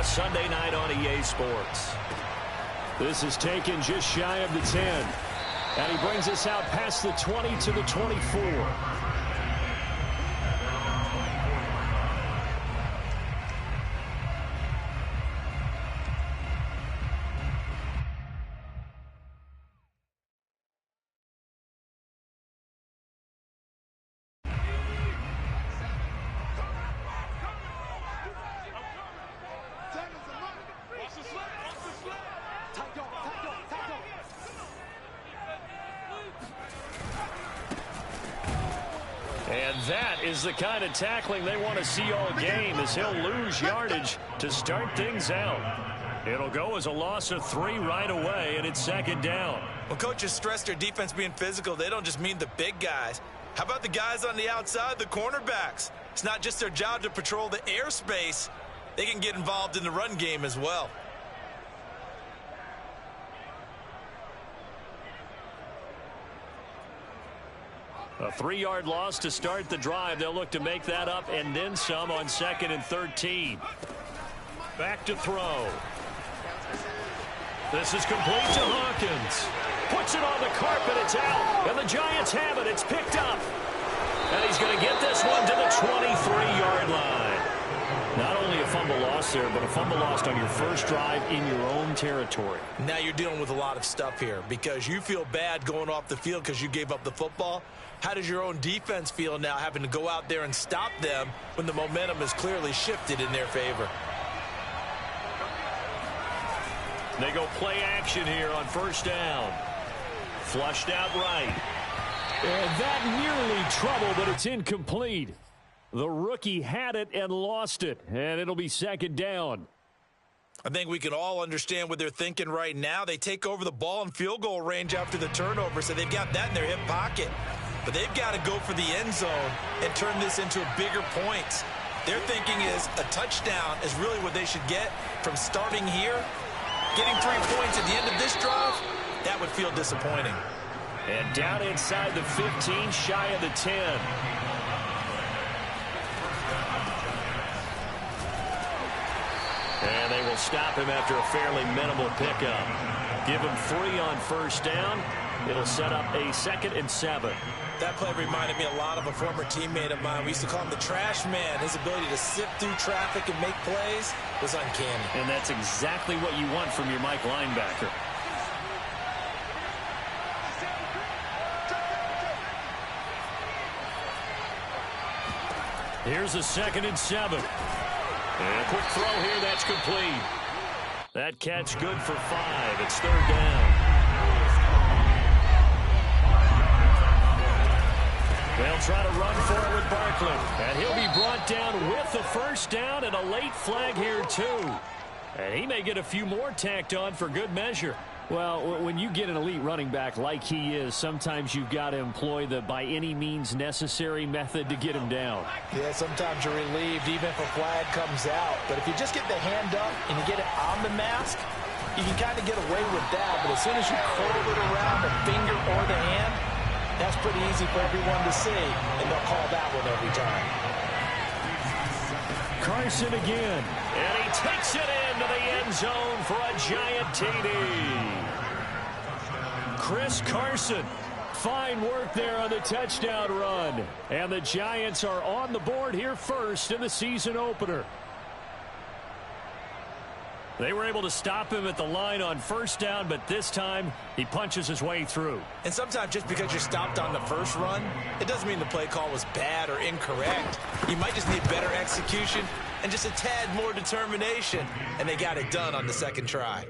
a Sunday night on EA Sports. This is taken just shy of the 10. And he brings us out past the 20 to the 24. And that is the kind of tackling they want to see all game, as he'll lose yardage to start things out. It'll go as a loss of 3 right away, and it's second down. When coaches stress their defense being physical, they don't just mean the big guys. How about the guys on the outside, the cornerbacks? It's not just their job to patrol the airspace. They can get involved in the run game as well. A 3-yard loss to start the drive. They'll look to make that up and then some on 2nd and 13. Back to throw. This is complete to Hawkins. Puts it on the carpet. It's out. And the Giants have it. It's picked up. And he's going to get this one to the 23-yard line. Not only a fumble loss there, but a fumble lost on your first drive in your own territory. Now you're dealing with a lot of stuff here because you feel bad going off the field because you gave up the football. How does your own defense feel now having to go out there and stop them when the momentum is clearly shifted in their favor? They go play action here on first down. Flushed out right. And that nearly trouble, but it's incomplete. The rookie had it and lost it, and it'll be second down. I think we can all understand what they're thinking right now. They take over the ball in field goal range after the turnover, so they've got that in their hip pocket. But they've got to go for the end zone and turn this into bigger points. Their thinking is a touchdown is really what they should get from starting here. Getting 3 points at the end of this drive, that would feel disappointing. And down inside the 15, shy of the 10. And they will stop him after a fairly minimal pickup. Give him 3 on first down. It'll set up a 2nd and 7. That play reminded me a lot of a former teammate of mine. We used to call him the trash man. His ability to sift through traffic and make plays was uncanny. And that's exactly what you want from your Mike linebacker. Here's a 2nd and 7. And a quick throw here, that's complete. That catch good for 5. It's 3rd down. They'll try to run for it with Barkley. And he'll be brought down with the first down and a late flag here, too. And he may get a few more tacked on for good measure. Well, when you get an elite running back like he is, sometimes you've got to employ the by any means necessary method to get him down. Yeah, sometimes you're relieved even if a flag comes out. But if you just get the hand up and you get it on the mask, you can kind of get away with that. But as soon as you curl it around the finger or the hand, that's pretty easy for everyone to see, and they'll call that one every time. Carson again, and he takes it into the end zone for a Giant TD. Chris Carson, fine work there on the touchdown run. And the Giants are on the board here first in the season opener. They were able to stop him at the line on first down, but this time he punches his way through. And sometimes just because you're stopped on the first run, it doesn't mean the play call was bad or incorrect. You might just need better execution and just a tad more determination, and they got it done on the second try.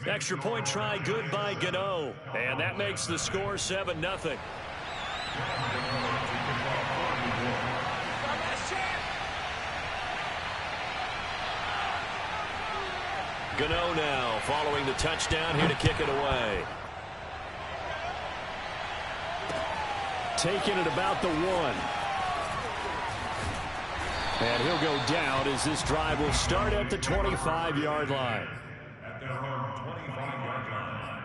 Extra point try good by Gano, and that makes the score 7-0. Gano now following the touchdown here to kick it away. Taking it about the 1. And he'll go down as this drive will start at the 25-yard line. At their home 25-yard line.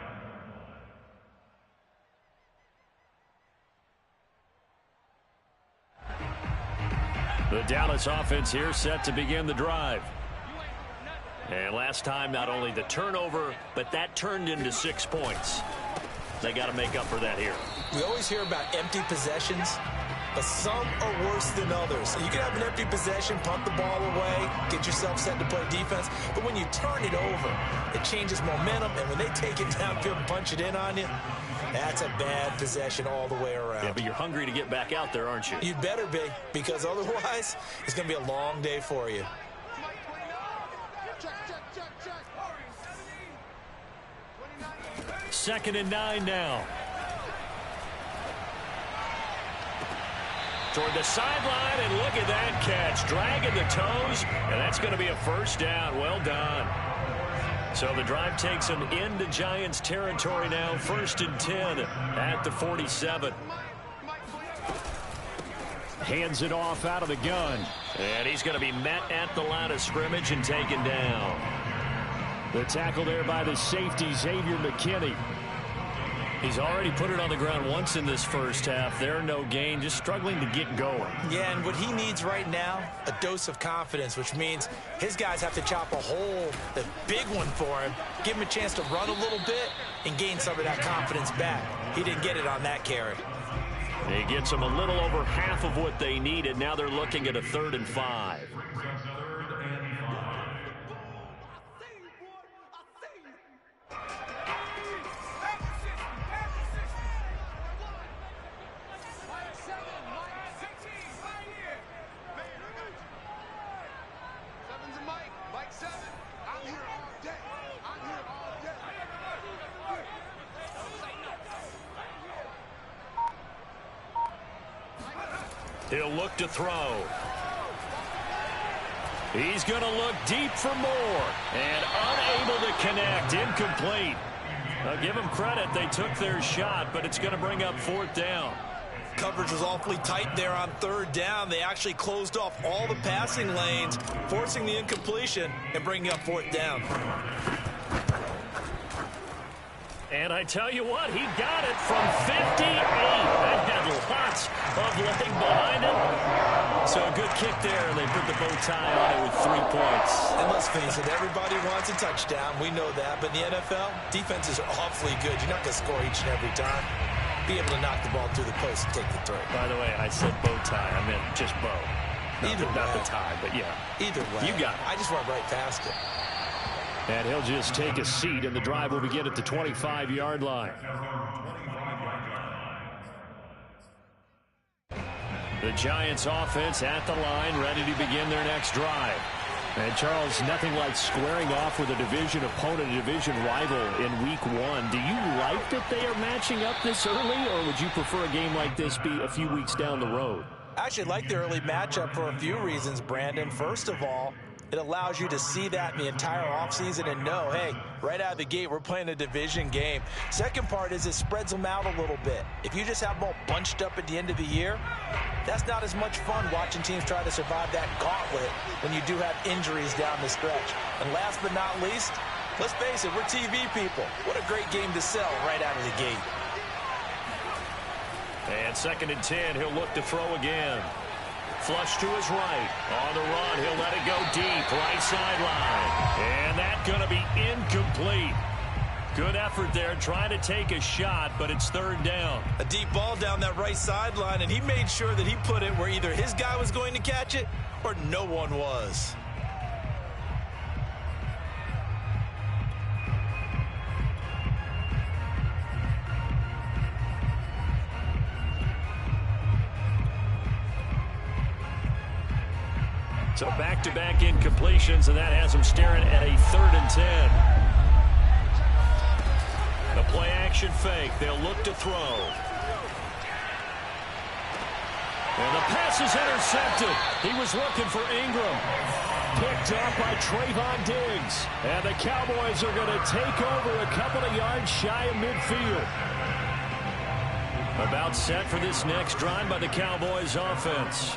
The Dallas offense here set to begin the drive. And last time, not only the turnover, but that turned into 6 points. They got to make up for that here. We always hear about empty possessions, but some are worse than others. You can have an empty possession, pump the ball away, get yourself set to play defense, but when you turn it over, it changes momentum, and when they take it downfield and punch it in on you, that's a bad possession all the way around. Yeah, but you're hungry to get back out there, aren't you? You'd better be, because otherwise, it's going to be a long day for you. Second and 9 now. Toward the sideline, and look at that catch. Dragging the toes, and that's going to be a first down. Well done. So the drive takes them into Giants territory now. 1st and 10 at the 47. Hands it off out of the gun. And he's going to be met at the line of scrimmage and taken down. The tackle there by the safety, Xavier McKinney. He's already put it on the ground once in this first half. There, no gain, just struggling to get going. Yeah, and what he needs right now, a dose of confidence, which means his guys have to chop a hole, the big one for him, give him a chance to run a little bit and gain some of that confidence back. He didn't get it on that carry. He gets them a little over half of what they needed. Now they're looking at a 3rd and 5. He'll look to throw. He's going to look deep for more. And unable to connect. Incomplete. I'll give them credit. They took their shot, but it's going to bring up 4th down. Coverage was awfully tight there on 3rd down. They actually closed off all the passing lanes, forcing the incompletion and bringing up 4th down. And I tell you what, he got it from 58. That had lots of leg behind him. So a good kick there, and they put the bow tie on it with 3 points. And let's face it, everybody wants a touchdown. We know that. But in the NFL, defenses are awfully good. You're not going to score each and every time. Be able to knock the ball through the post and take the throw. By the way, I said bow tie. I meant just bow. Not the tie, but yeah. Either way. You got it. I just went right past it. And he'll just take a seat, and the drive will begin at the 25-yard line. The Giants offense at the line, ready to begin their next drive. And Charles, nothing like squaring off with a division opponent, a division rival in week 1. Do you like that they are matching up this early, or would you prefer a game like this be a few weeks down the road? I actually like the early matchup for a few reasons, Brandon. First of all, it allows you to see that in the entire offseason and know, hey, right out of the gate, we're playing a division game. Second part is it spreads them out a little bit. If you just have them all bunched up at the end of the year, that's not as much fun watching teams try to survive that gauntlet when you do have injuries down the stretch. And last but not least, let's face it, we're TV people. What a great game to sell right out of the gate. And 2nd and 10, he'll look to throw again. Flush to his right. On the run, he'll let it go deep. Right sideline. And that's going to be incomplete. Good effort there, trying to take a shot, but it's 3rd down. A deep ball down that right sideline, and he made sure that he put it where either his guy was going to catch it or no one was. So back-to-back incompletions, and that has them staring at a 3rd and 10. The play-action fake. They'll look to throw. And the pass is intercepted. He was looking for Ingram. Picked up by Trayvon Diggs. And the Cowboys are going to take over a couple of yards shy of midfield. About set for this next drive by the Cowboys offense.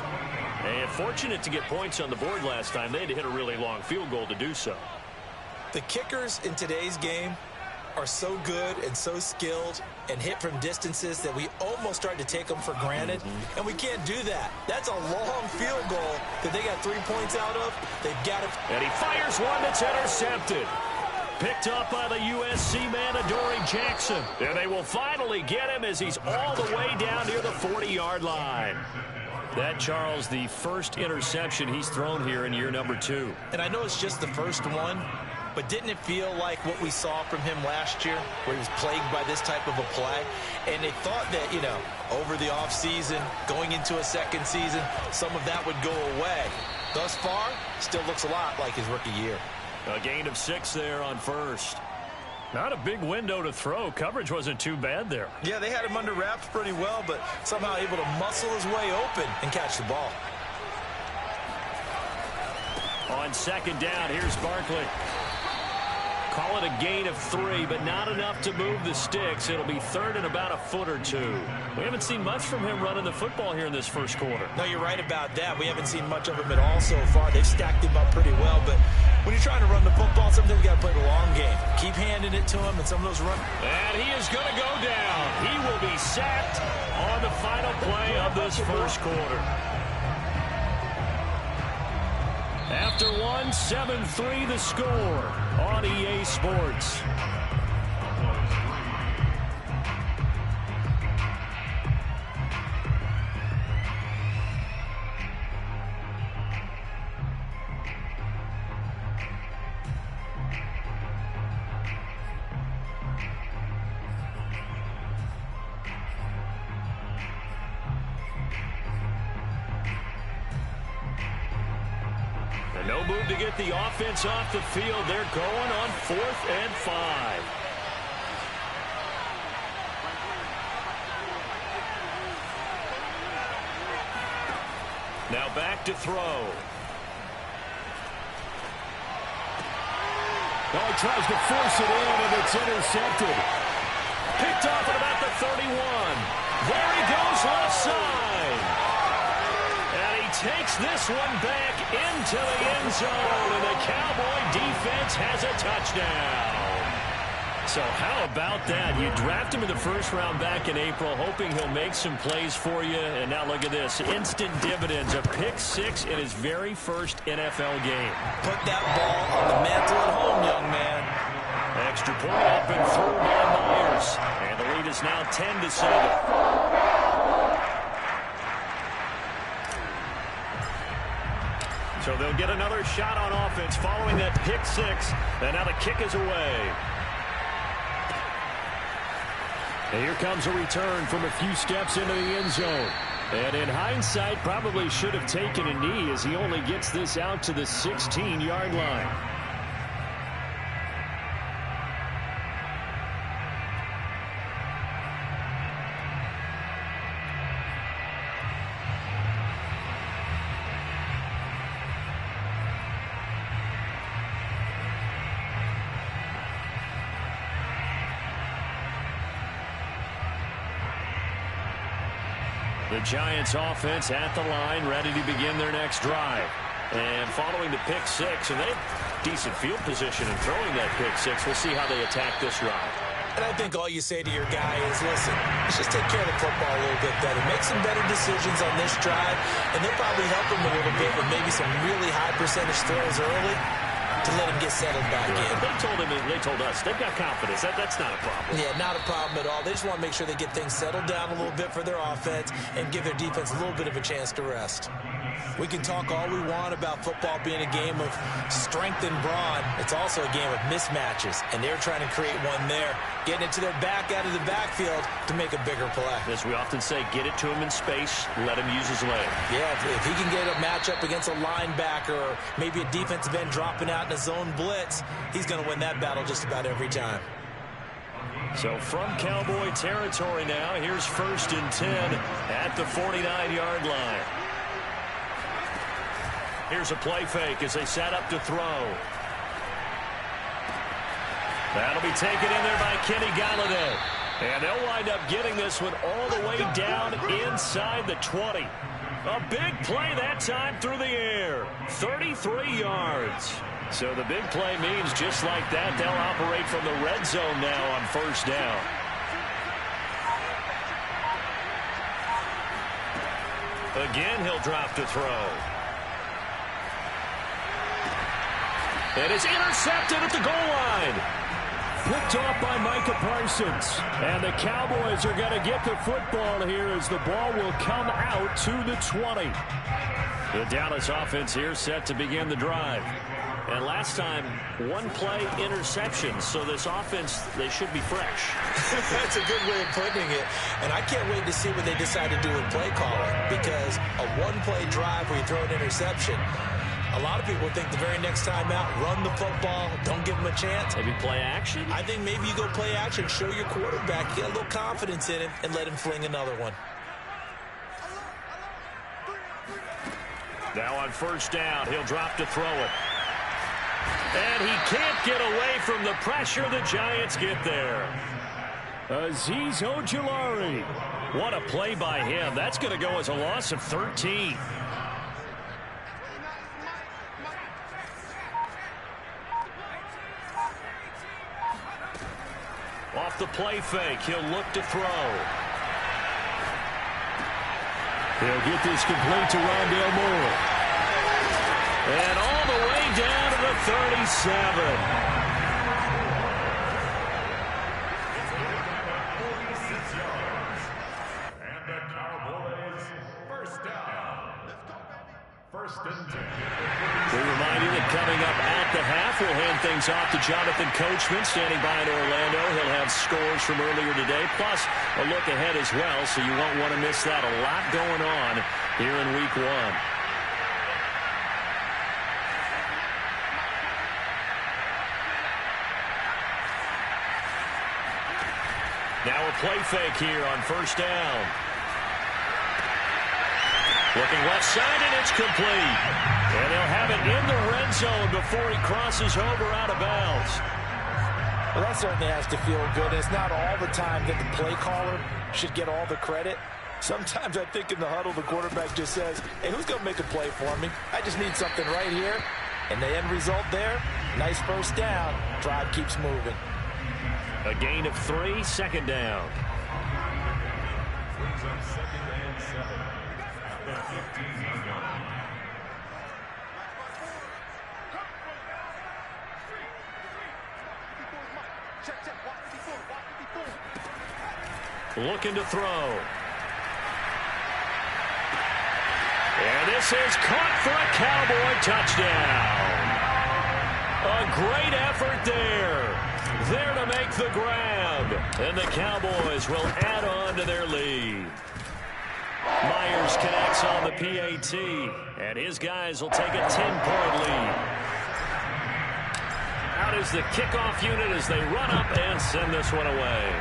And fortunate to get points on the board last time. They had to hit a really long field goal to do so. The kickers in today's game are so good and so skilled and hit from distances that we almost start to take them for granted, and we can't do that. That's a long field goal that they got 3 points out of. They've got to... And he fires one that's intercepted. Picked up by the USC man, Adoree Jackson. And they will finally get him as he's all the way down near the 40-yard line. That, Charles, the first interception he's thrown here in year number 2. And I know it's just the first one, but didn't it feel like what we saw from him last year, where he was plagued by this type of a play? And they thought that, you know, over the offseason, going into a second season, some of that would go away. Thus far, still looks a lot like his rookie year. A gain of 6 there on first. Not a big window to throw. Coverage wasn't too bad there. Yeah, they had him under wraps pretty well, but somehow able to muscle his way open and catch the ball. On second down, here's Barkley. Call it a gain of 3, but not enough to move the sticks. It'll be third and about a foot or 2. We haven't seen much from him running the football here in this first quarter. No, you're right about that. We haven't seen much of him at all so far. They've stacked him up pretty well, but when you're trying to run the football, sometimes you got to play the long game. Keep handing it to him, and some of those run. And he is going to go down. He will be sacked on the final play of this first quarter. After one, 7-3 the score on EA Sports. No move to get the offense off the field. They're going on 4th and 5. Now back to throw. Oh, he tries to force it in, and it's intercepted. Picked off at about the 31. There he goes left side. Takes this one back into the end zone, and the Cowboy defense has a touchdown. So how about that? You draft him in the first round back in April, hoping he'll make some plays for you, and now look at this. Instant dividends, a pick 6 in his very first NFL game. Put that ball on the mantle at home, young man. Extra point up and through by Myers, and the lead is now 10-7. So they'll get another shot on offense following that pick 6. And now the kick is away. And here comes a return from a few steps into the end zone. And in hindsight, probably should have taken a knee as he only gets this out to the 16-yard line. The Giants offense at the line, ready to begin their next drive. And following the pick 6, and they have decent field position in throwing that pick 6. We'll see how they attack this drive. And I think all you say to your guy is, listen, let's just take care of the football a little bit better. Make some better decisions on this drive, and they'll probably help him a little bit with maybe some really high percentage throws early to let him get settled back in. They told us they've got confidence. That's not a problem. Yeah, not a problem at all. They just want to make sure they get things settled down a little bit for their offense and give their defense a little bit of a chance to rest. We can talk all we want about football being a game of strength and brawn. It's also a game of mismatches, and they're trying to create one there, getting it to their back out of the backfield to make a bigger play. As we often say, get it to him in space, let him use his leg. Yeah, if he can get a matchup against a linebacker or maybe a defensive end dropping out in a zone blitz, he's going to win that battle just about every time. So from Cowboy territory now, here's 1st and 10 at the 49-yard line. Here's a play fake as they set up to throw. That'll be taken in there by Kenny Golladay. And they'll wind up getting this one all the way down inside the 20. A big play that time through the air. 33 yards. So the big play means just like that, they'll operate from the red zone now on first down. Again, he'll drop to throw. And it's intercepted at the goal line. Picked off by Micah Parsons. And the Cowboys are going to get the football here as the ball will come out to the 20. The Dallas offense here set to begin the drive. And last time, one play interception. So this offense, they should be fresh. That's a good way of putting it. And I can't wait to see what they decide to do with play calling. Because a one-play drive where you throw an interception, a lot of people think the very next time out, run the football, don't give them a chance. Maybe play action? I think maybe you go play action, show your quarterback, get a little confidence in him, and let him fling another one. Now on first down, he'll drop to throw it. And he can't get away from the pressure. The Giants get there. Azeez Ojulari. What a play by him. That's going to go as a loss of 13. Off the play fake, he'll look to throw. He'll get this complete to Rondale Moore. And all the way down to the 37. We remind you that coming up at the half, we'll hand things off to Jonathan Coachman, standing by in Orlando. He'll have scores from earlier today, plus a look ahead as well, so you won't want to miss that. A lot going on here in Week 1. Now a play fake here on first down. Looking left side, and it's complete. And they'll have it in the red zone before he crosses over out of bounds. Well, that certainly has to feel good. It's not all the time that the play caller should get all the credit. Sometimes I think in the huddle, the quarterback just says, hey, who's going to make a play for me? I just need something right here. And the end result there, nice first down. Drive keeps moving. A gain of 3, second down. Looking to throw. And this is caught for a Cowboy touchdown. A great effort there. There to make the grab. And the Cowboys will add on to their lead. Myers connects on the PAT. And his guys will take a 10-point lead. Out is the kickoff unit as they run up and send this one away.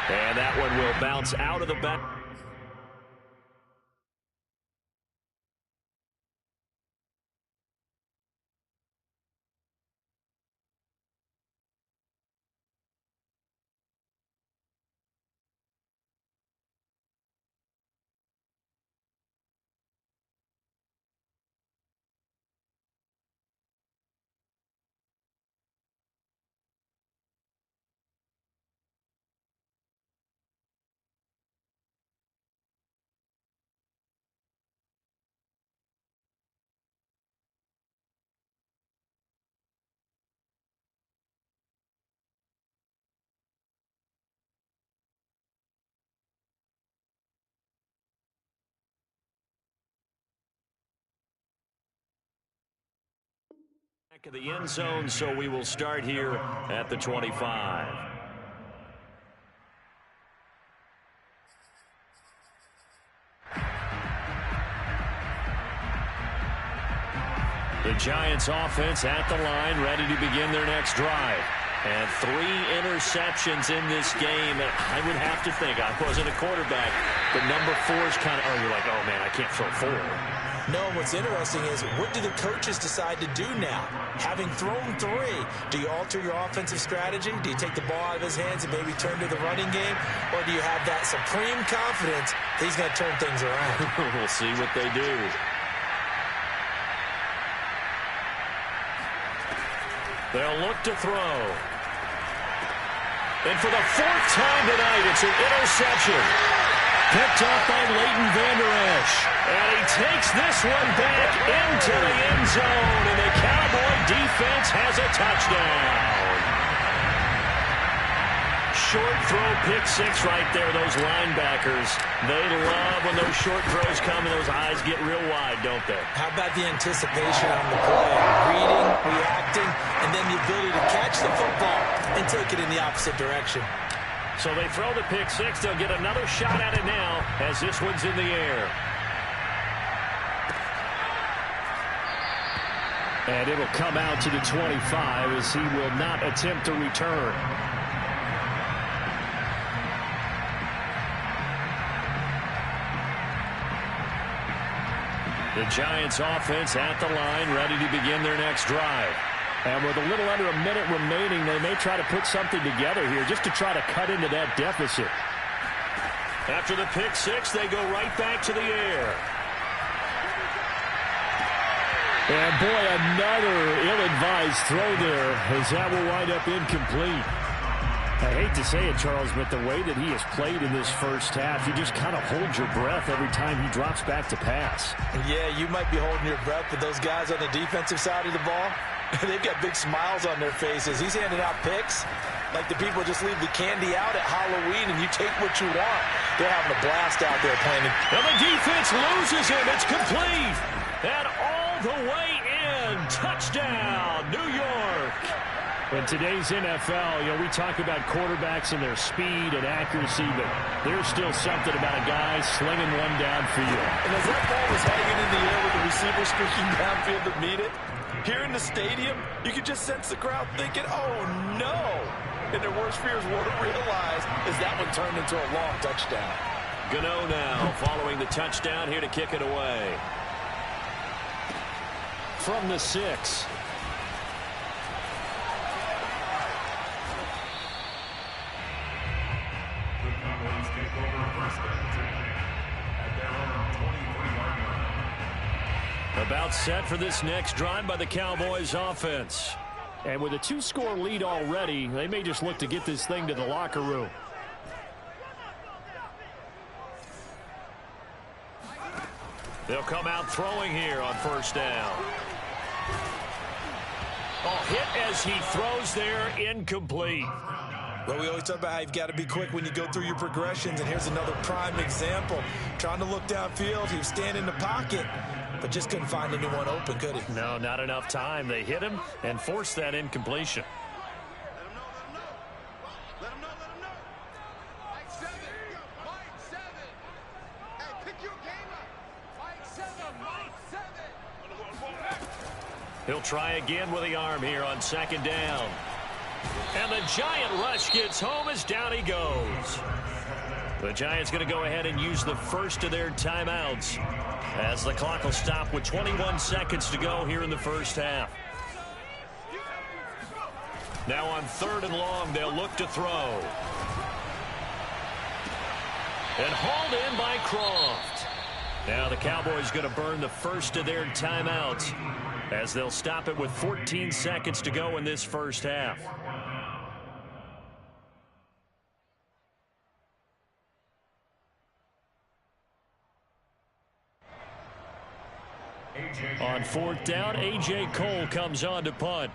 And that one will bounce out of the back. Back of the end zone, so we will start here at the 25. The Giants offense at the line, ready to begin their next drive. And 3 interceptions in this game. I would have to think, I wasn't a quarterback, but number 4 is kind of, oh, you're like, oh, man, I can't throw 4. No, what's interesting is what do the coaches decide to do now? Having thrown 3, do you alter your offensive strategy? Do you take the ball out of his hands and maybe turn to the running game? Or do you have that supreme confidence that he's going to turn things around? We'll see what they do. They'll look to throw. And for the fourth time tonight, it's an interception. Picked up by Leighton Vander Esch. And he takes this one back into the end zone. And the Cowboy defense has a touchdown. Short throw, pick six right there. Those linebackers, they love when those short throws come and those eyes get real wide, don't they? How about the anticipation on the play? Reading, reacting, and then the ability to catch the football and take it in the opposite direction. So they throw the pick six. They'll get another shot at it now as this one's in the air. And it'll come out to the 25 as he will not attempt to return. The Giants offense at the line, ready to begin their next drive. And with a little under a minute remaining, they may try to put something together here just to try to cut into that deficit. After the pick six, they go right back to the air. And boy, another ill-advised throw there as that will wind up incomplete. I hate to say it, Charles, but the way that he has played in this first half, you just kind of hold your breath every time he drops back to pass. Yeah, you might be holding your breath, but those guys on the defensive side of the ball, they've got big smiles on their faces. He's handing out picks like the people just leave the candy out at Halloween and you take what you want. They're having a blast out there playing. And the defense loses him. It's complete. And all the way in. Touchdown, New York. In today's NFL, we talk about quarterbacks and their speed and accuracy, but there's still something about a guy slinging one downfield. And as that ball was hanging in the air with the receiver streaking downfield to meet it, here in the stadium, you could just sense the crowd thinking, oh, no. And their worst fears were realized as that one turned into a long touchdown. Gano now following the touchdown here to kick it away. From the 6. About set for this next drive by the Cowboys offense. And with a 2-score lead already, they may just look to get this thing to the locker room. They'll come out throwing here on first down. Hit as he throws there, incomplete. Well, we always talk about how you've got to be quick when you go through your progressions, and here's another prime example. Trying to look downfield, he was standing in the pocket, but just couldn't find anyone open, could he? No, not enough time. They hit him and forced that incompletion. Let him know. Mike 7. Hey, pick your game up. Mike 7. He'll try again with the arm here on second down. And the Giant rush gets home as down he goes. The Giants going to go ahead and use the first of their timeouts as the clock will stop with 21 seconds to go here in the first half. Now on 3rd and long, they'll look to throw. And hauled in by Croft. Now the Cowboys going to burn the first of their timeouts as they'll stop it with 14 seconds to go in this first half. On 4th down, A.J. Cole comes on to punt.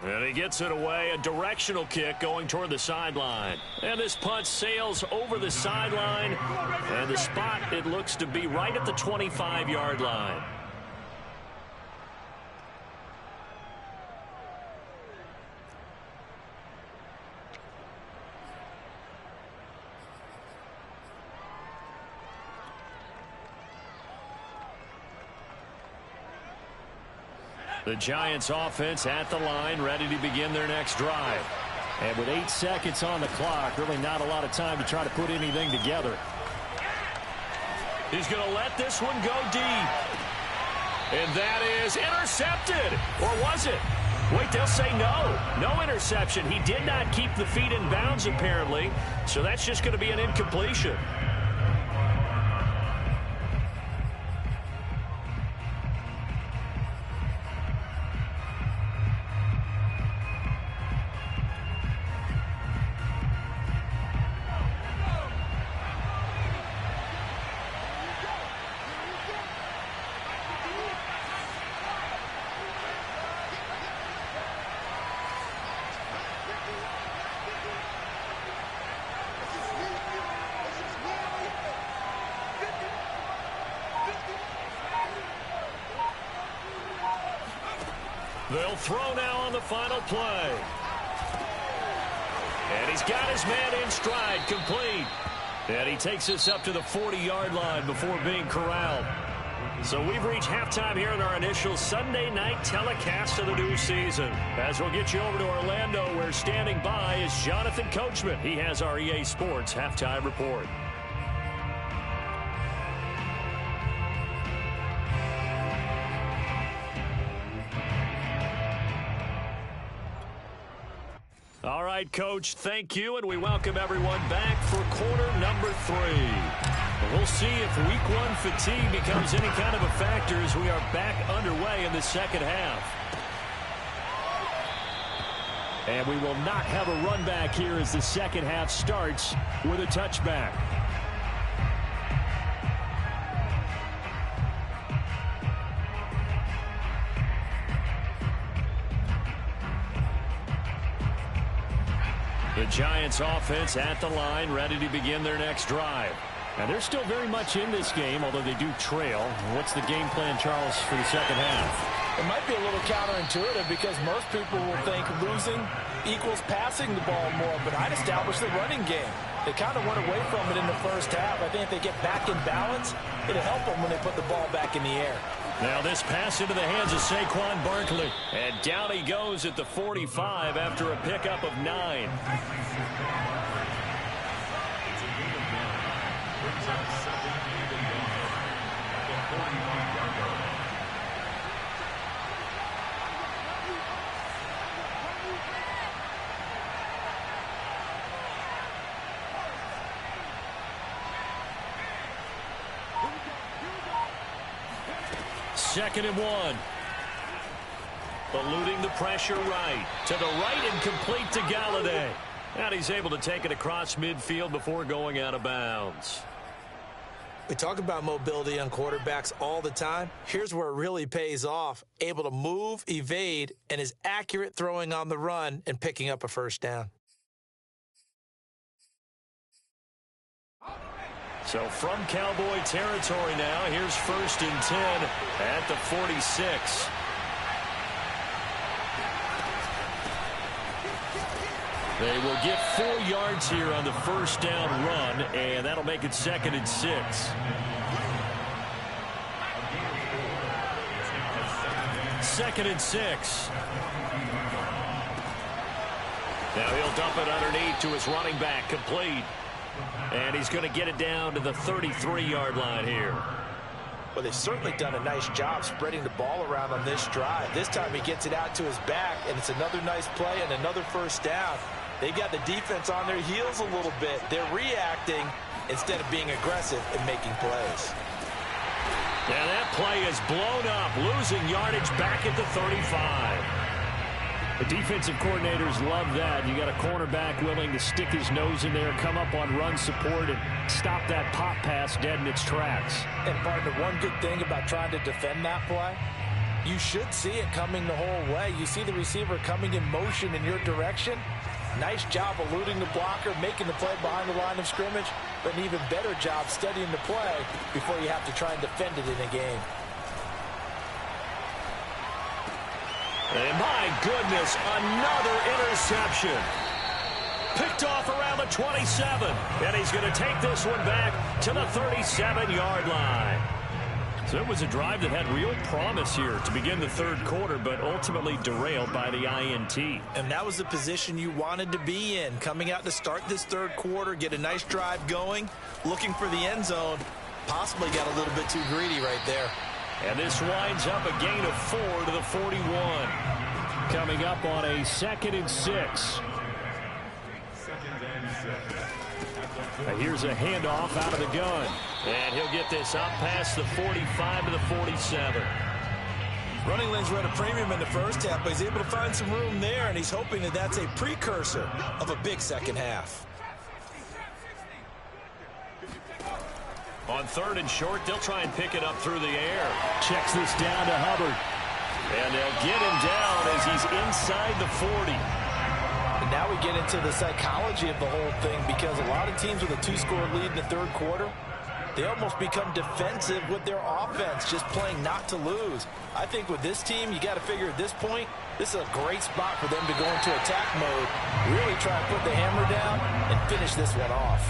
And he gets it away, a directional kick going toward the sideline. And this punt sails over the sideline, and the spot, it looks to be right at the 25-yard line. The Giants offense at the line, ready to begin their next drive. And with 8 seconds on the clock, really not a lot of time to try to put anything together. He's going to let this one go deep. And that is intercepted. Or was it? Wait, they'll say no. No interception. He did not keep the feet in bounds, apparently. So that's just going to be an incompletion. They'll throw now on the final play. And he's got his man in stride, complete. And he takes us up to the 40-yard line before being corralled. So we've reached halftime here in our initial Sunday night telecast of the new season. As we'll get you over to Orlando, where standing by is Jonathan Coachman. He has our EA Sports halftime report. All right, Coach, thank you, and we welcome everyone back for quarter number 3. We'll see if week 1 fatigue becomes any kind of a factor as we are back underway in the second half. And we will not have a run back here as the second half starts with a touchback. The Giants offense at the line, ready to begin their next drive. And they're still very much in this game, although they do trail. What's the game plan, Charles, for the second half? It might be a little counterintuitive because most people will think losing equals passing the ball more, but I'd establish the running game. They kind of went away from it in the first half. I think if they get back in balance, it'll help them when they put the ball back in the air. Now this pass into the hands of Saquon Barkley. And down he goes at the 45 after a pickup of 9. Second and 1. Eluding the pressure right. To the right and complete to Galladay. And he's able to take it across midfield before going out of bounds. We talk about mobility on quarterbacks all the time. Here's where it really pays off. Able to move, evade, and is accurate throwing on the run and picking up a first down. So from Cowboy territory now, here's 1st and 10 at the 46. They will get 4 yards here on the first down run, and that'll make it 2nd and 6. 2nd and 6. Now he'll dump it underneath to his running back, complete. And he's going to get it down to the 33-yard line here. Well, they've certainly done a nice job spreading the ball around on this drive. This time he gets it out to his back, and it's another nice play and another first down. They've got the defense on their heels a little bit. They're reacting instead of being aggressive and making plays. And that play is blown up, losing yardage back at the 35. The defensive coordinators love that. You got a cornerback willing to stick his nose in there, come up on run support, and stop that pop pass dead in its tracks. And partner, one good thing about trying to defend that play, you should see it coming the whole way. You see the receiver coming in motion in your direction. Nice job eluding the blocker, making the play behind the line of scrimmage, but an even better job studying the play before you have to try and defend it in a game. And my goodness, another interception. Picked off around the 27. And he's going to take this one back to the 37-yard line. So it was a drive that had real promise here to begin the third quarter, but ultimately derailed by the INT. And that was the position you wanted to be in, coming out to start this third quarter, get a nice drive going, looking for the end zone. Possibly got a little bit too greedy right there. And this winds up a gain of 4 to the 41. Coming up on a 2nd and 6. Now here's a handoff out of the gun. And he'll get this up past the 45 to the 47. Running lanes were at a premium in the first half, but he's able to find some room there, and he's hoping that that's a precursor of a big second half. On 3rd and short, they'll try and pick it up through the air. Checks this down to Hubbard. And they'll get him down as he's inside the 40. And now we get into the psychology of the whole thing, because a lot of teams with a 2-score lead in the third quarter, They almost become defensive with their offense, just playing not to lose. I think with this team, you got to figure at this point, this is a great spot for them to go into attack mode, really try to put the hammer down and finish this one off.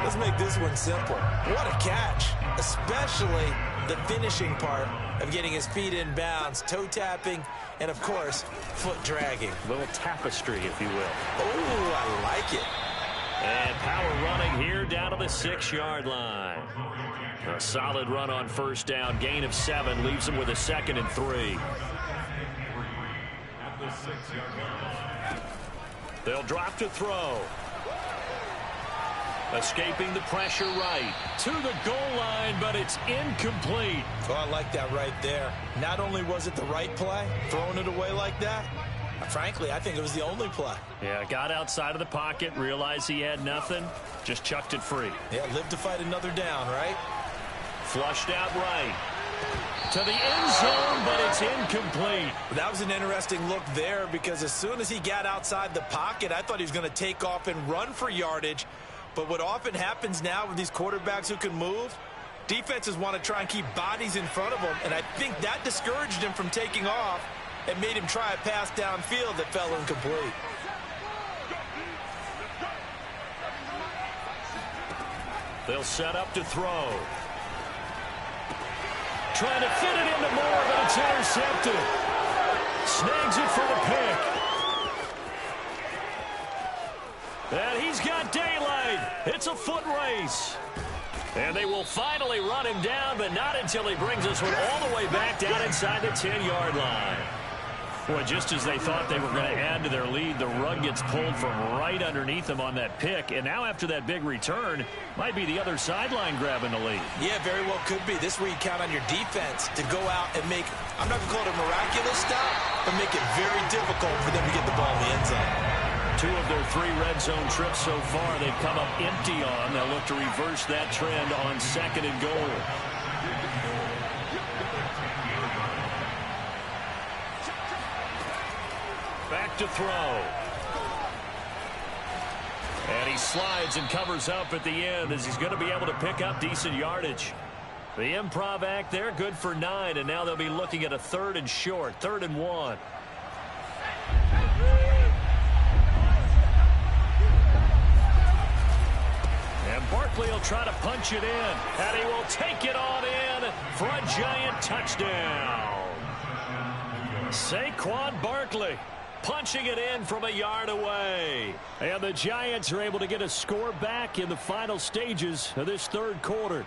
Let's make this one simple. What a catch, especially the finishing part of getting his feet in bounds, toe tapping, and of course, foot dragging. A little tapestry, if you will. Oh, I like it. And power running here down to the 6-yard line. A solid run on first down. Gain of 7 leaves them with a 2nd and 3. They'll drop to throw. Escaping the pressure right. To the goal line, but it's incomplete. Oh, I like that right there. Not only was it the right play, throwing it away like that, frankly, I think it was the only play. Yeah, got outside of the pocket, realized he had nothing, just chucked it free. Yeah, live to fight another down, right? Flushed out right. To the end zone, but it's incomplete. That was an interesting look there because as soon as he got outside the pocket, I thought he was going to take off and run for yardage. But what often happens now with these quarterbacks who can move, defenses want to try and keep bodies in front of them, and I think that discouraged him from taking off and made him try a pass downfield that fell incomplete. They'll set up to throw. Trying to fit it into Moore, but it's intercepted. Snags it for the pick. And he's got daylight. It's a foot race. And they will finally run him down, but not until he brings this one all the way back down inside the 10-yard line. Boy, just as they thought they were going to add to their lead, the rug gets pulled from right underneath them on that pick. And now after that big return, might be the other sideline grabbing the lead. Yeah, very well could be. This is where you count on your defense to go out and make, I'm not going to call it a miraculous stop, but make it very difficult for them to get the ball in the end zone. 2 of their 3 red zone trips so far, they've come up empty on. They'll look to reverse that trend on 2nd and goal. Back to throw. And he slides and covers up at the end as he's going to be able to pick up decent yardage. The improv act there, good for 9, and now they'll be looking at a 3rd and short, 3rd and 1. And Barkley will try to punch it in, and he will take it on in for a giant touchdown. Saquon Barkley punching it in from a yard away. And the Giants are able to get a score back in the final stages of this 3rd quarter.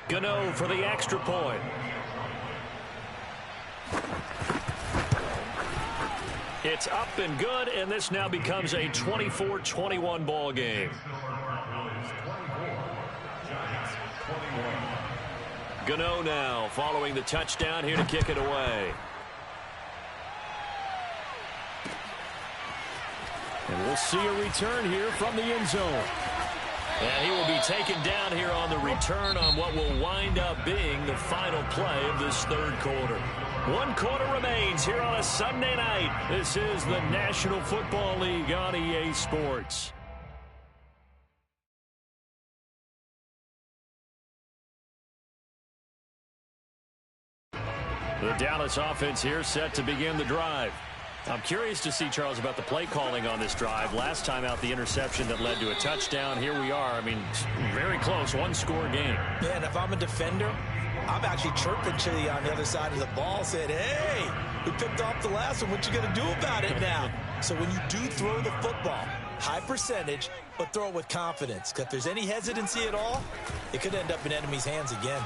Gano for the extra point. It's up and good, and this now becomes a 24-21 ball game. Gano now following the touchdown here to kick it away. And we'll see a return here from the end zone. And he will be taken down here on the return on what will wind up being the final play of this 3rd quarter. 1 quarter remains here on a Sunday night. This is the National Football League on EA Sports. The Dallas offense here set to begin the drive. I'm curious to see, Charles, about the play calling on this drive. Last time out, the interception that led to a touchdown. Here we are. I mean, very close, 1-score game. Yeah, and if I'm a defender, I'm actually chirping to you on the other side of the ball, said, hey, we picked off the last one. What you going to do about it now? So when you do throw the football, high percentage, but throw it with confidence. Because if there's any hesitancy at all, it could end up in enemy's hands again.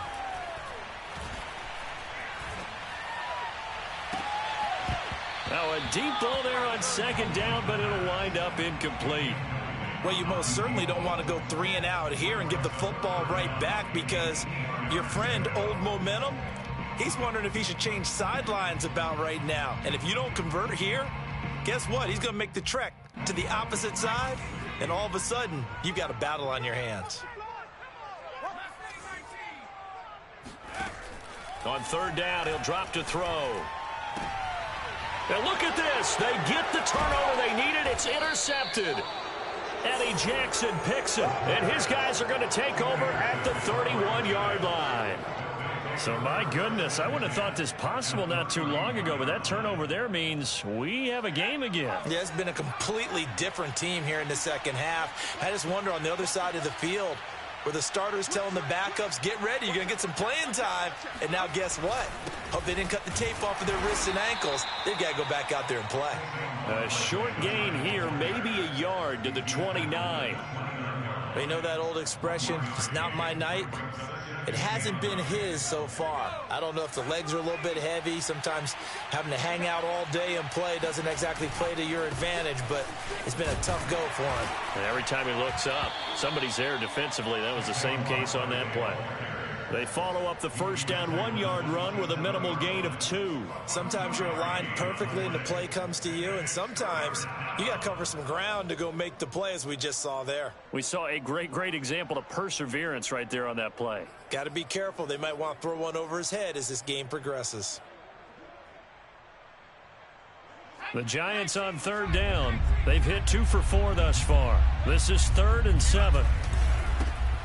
Now a deep ball there on 2nd down, but it'll wind up incomplete. Well, you most certainly don't want to go 3 and out here and give the football right back because your friend, Old Momentum, he's wondering if he should change sidelines about right now. And if you don't convert here, guess what? He's going to make the trek to the opposite side, and all of a sudden, you've got a battle on your hands. On 3rd down, he'll drop to throw. And look at this. They get the turnover they needed. It's intercepted. Eddie Jackson picks it, and his guys are going to take over at the 31-yard line. So, my goodness, I wouldn't have thought this possible not too long ago, but that turnover there means we have a game again. Yeah, it's been a completely different team here in the second half. I just wonder on the other side of the field where the starters telling the backups, get ready, you're going to get some playing time. And now guess what? Hope they didn't cut the tape off of their wrists and ankles. They've got to go back out there and play. A short gain here, maybe a yard to the 29. You know that old expression, it's not my night? It hasn't been his so far. I don't know if the legs are a little bit heavy. Sometimes having to hang out all day and play doesn't exactly play to your advantage, but it's been a tough go for him. And every time he looks up, somebody's there defensively. That was the same case on that play. They follow up the first down 1-yard run with a minimal gain of 2. Sometimes you're aligned perfectly and the play comes to you, and sometimes you got to cover some ground to go make the play, as we just saw there. We saw a great example of perseverance right there on that play. Got to be careful. They might want to throw one over his head as this game progresses. The Giants on third down. They've hit 2 for 4 thus far. This is 3rd and 7.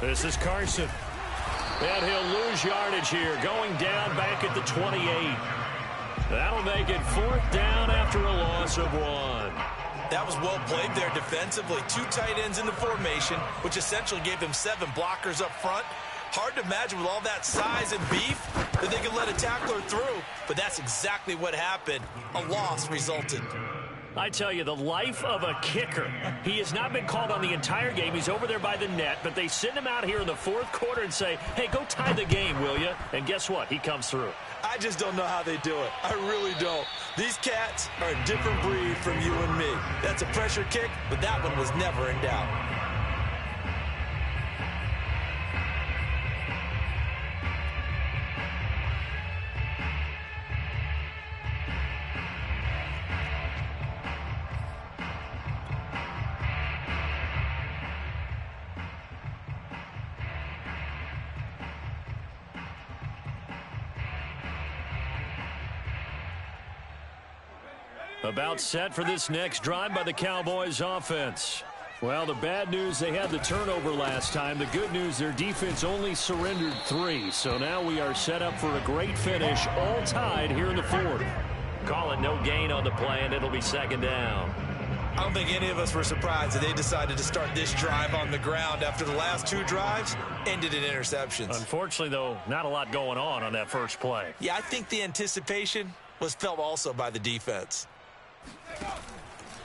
This is Carson. And he'll lose yardage here, going down back at the 28. That'll make it 4th down after a loss of 1. That was well played there defensively. 2 tight ends in the formation, which essentially gave them 7 blockers up front. Hard to imagine with all that size and beef that they could let a tackler through, but that's exactly what happened. A loss resulted. I tell you, the life of a kicker. He has not been called on the entire game. He's over there by the net, but they send him out here in the 4th quarter and say, hey, go tie the game, will you? And guess what? He comes through. I just don't know how they do it. I really don't. These cats are a different breed from you and me. That's a pressure kick, but that one was never in doubt. About set for this next drive by the Cowboys offense. Well, the bad news, they had the turnover last time. The good news, their defense only surrendered 3. So now we are set up for a great finish, all tied here in the 4th. Call it no gain on the play, and it'll be 2nd down. I don't think any of us were surprised that they decided to start this drive on the ground after the last 2 drives ended in interceptions. Unfortunately, though, not a lot going on that first play. Yeah, I think the anticipation was felt also by the defense.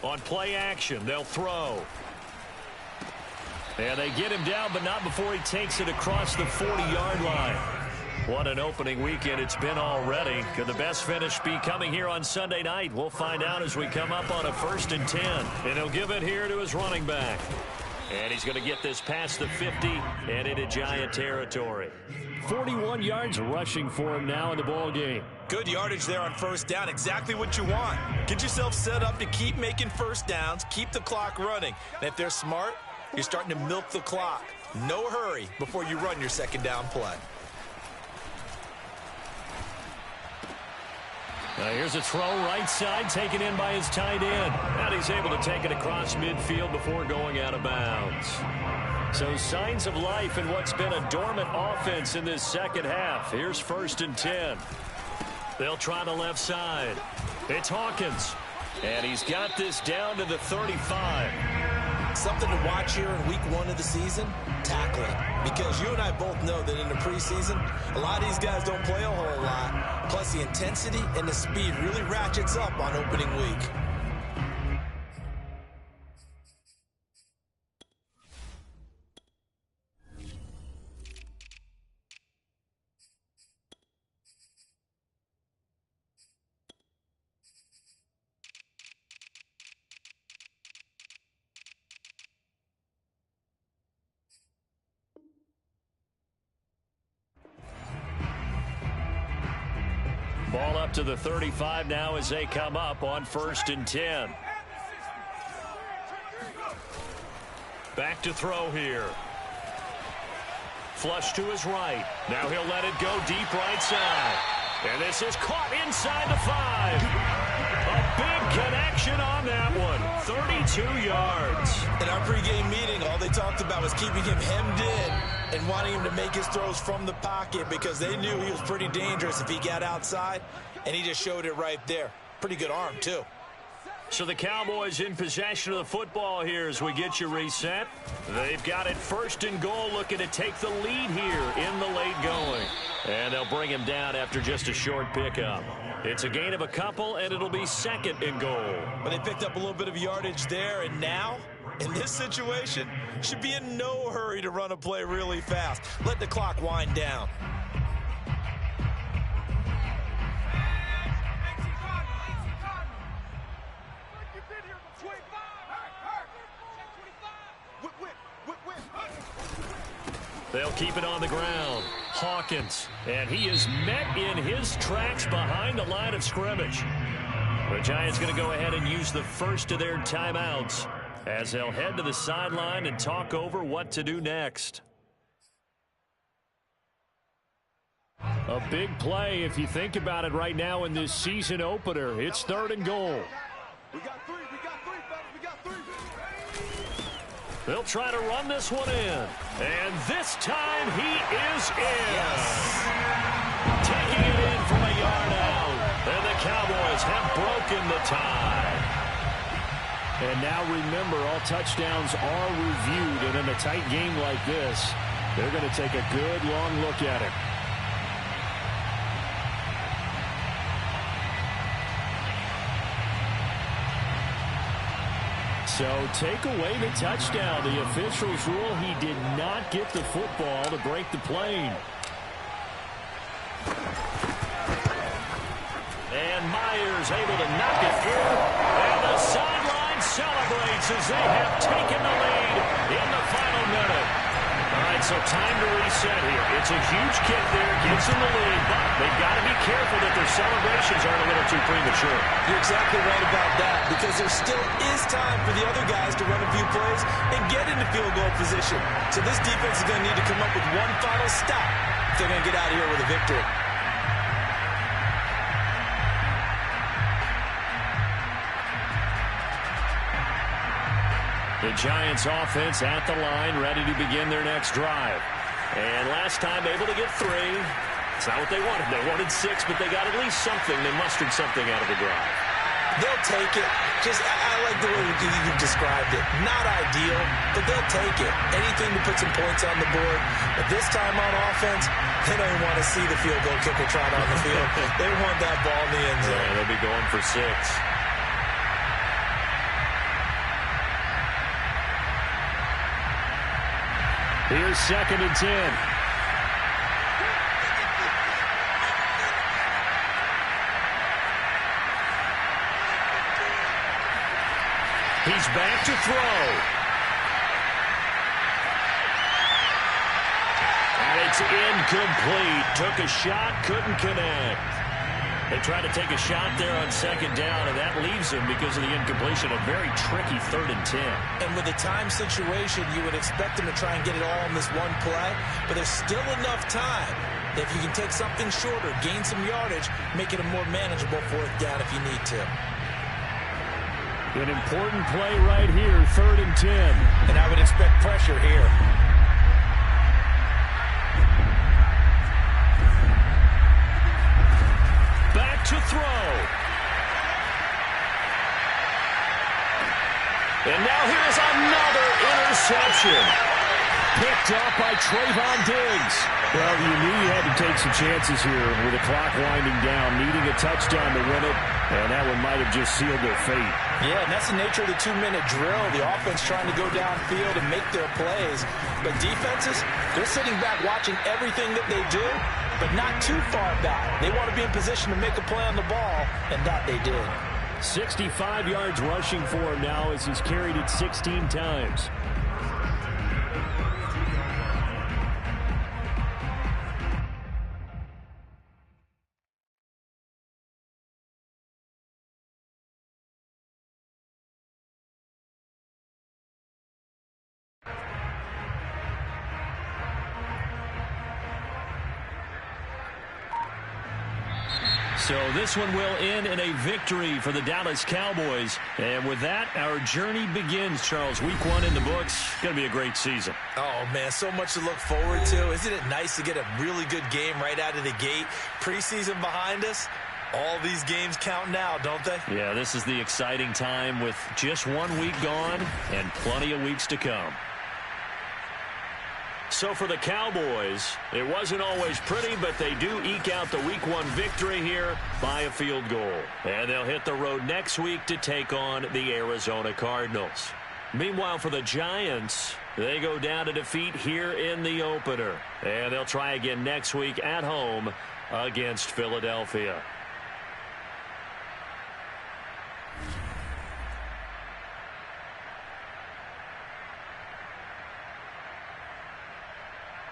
On play action, they'll throw. And they get him down, but not before he takes it across the 40-yard line. What an opening weekend it's been already. Could the best finish be coming here on Sunday night? We'll find out as we come up on a 1st and 10. And he'll give it here to his running back. And he's going to get this past the 50 and into Giant territory. 41 yards rushing for him now in the ball game. Good yardage there on 1st down. Exactly what you want. Get yourself set up to keep making 1st downs, keep the clock running. And if they're smart, you're starting to milk the clock. No hurry before you run your 2nd down play. Now here's a throw right side, taken in by his tight end. And he's able to take it across midfield before going out of bounds. So signs of life in what's been a dormant offense in this second half. Here's 1st and 10. They'll try the left side. It's Hawkins. And he's got this down to the 35. Something to watch here in week 1 of the season, tackling. Because you and I both know that in the preseason, a lot of these guys don't play a whole lot. Plus the intensity and the speed really ratchets up on opening week. Ball up to the 35 now as they come up on 1st and 10. Back to throw here. Flush to his right. Now he'll let it go deep right side. And this is caught inside the 5. A 72 yards. In our pregame meeting, all they talked about was keeping him hemmed in and wanting him to make his throws from the pocket because they knew he was pretty dangerous if he got outside, and he just showed it right there. Pretty good arm, too. So the Cowboys in possession of the football here as we get you reset. They've got it 1st and goal, looking to take the lead here in the late going. And they'll bring him down after just a short pickup. It's a gain of a couple, and it'll be 2nd and goal. But they picked up a little bit of yardage there, and now, in this situation, should be in no hurry to run a play really fast. Let the clock wind down. They'll keep it on the ground. Hawkins, and he is met in his tracks behind the line of scrimmage. The Giants going to go ahead and use the first of their timeouts as they'll head to the sideline and talk over what to do next. A big play if you think about it right now in this season opener. It's 3rd and goal. We got three, fellas, we got three. They'll try to run this one in. And this time he is in. Yes. Taking it in from a yard out. And the Cowboys have broken the tie. And now remember, all touchdowns are reviewed. And in a tight game like this, they're going to take a good long look at it. So take away the touchdown. The officials rule he did not get the football to break the plane. And Myers able to knock it through. And the sideline celebrates as they have taken the lead in the final minute. All right, so time to reset here. It's a huge kick there, gives them the lead, but they've got to be careful that their celebrations aren't a little too premature. You're exactly right about that, because there still is time for the other guys to run a few plays and get into field goal position. So this defense is going to need to come up with one final stop if they're going to get out of here with a victory. The Giants offense at the line, ready to begin their next drive. And last time able to get 3. It's not what they wanted. They wanted 6, but they got at least something. They mustered something out of the drive. They'll take it. I like the way you described it. Not ideal, but they'll take it. Anything to put some points on the board. But this time on offense, they don't even want to see the field goal kicker trot on the field. They want that ball in the end zone. Yeah, they'll be going for 6. Here's 2nd and 10. He's back to throw. And it's incomplete. Took a shot, couldn't connect. They try to take a shot there on 2nd down, and that leaves him because of the incompletion. A very tricky 3rd and 10. And with the time situation, you would expect them to try and get it all in this one play, but there's still enough time that if you can take something shorter, gain some yardage, make it a more manageable 4th down if you need to. An important play right here, 3rd and 10. And I would expect pressure here. Back to throw. And now here's another interception. Picked up by Trayvon Diggs. Well, you knew you had to take some chances here with the clock winding down, needing a touchdown to win it, and that one might have just sealed their fate. Yeah, and that's the nature of the 2-minute drill. The offense trying to go downfield and make their plays. But defenses, they're sitting back watching everything that they do, but not too far back. They want to be in position to make a play on the ball, and that they did. 65 yards rushing for him now as he's carried it 16 times. So this one will end in a victory for the Dallas Cowboys. And with that, our journey begins, Charles. Week 1 in the books. Going to be a great season. Oh, man, so much to look forward to. Isn't it nice to get a really good game right out of the gate? Preseason behind us. All these games count now, don't they? Yeah, this is the exciting time with just 1 week gone and plenty of weeks to come. So for the Cowboys, it wasn't always pretty, but they do eke out the Week 1 victory here by a field goal. And they'll hit the road next week to take on the Arizona Cardinals. Meanwhile, for the Giants, they go down to defeat here in the opener. And they'll try again next week at home against Philadelphia.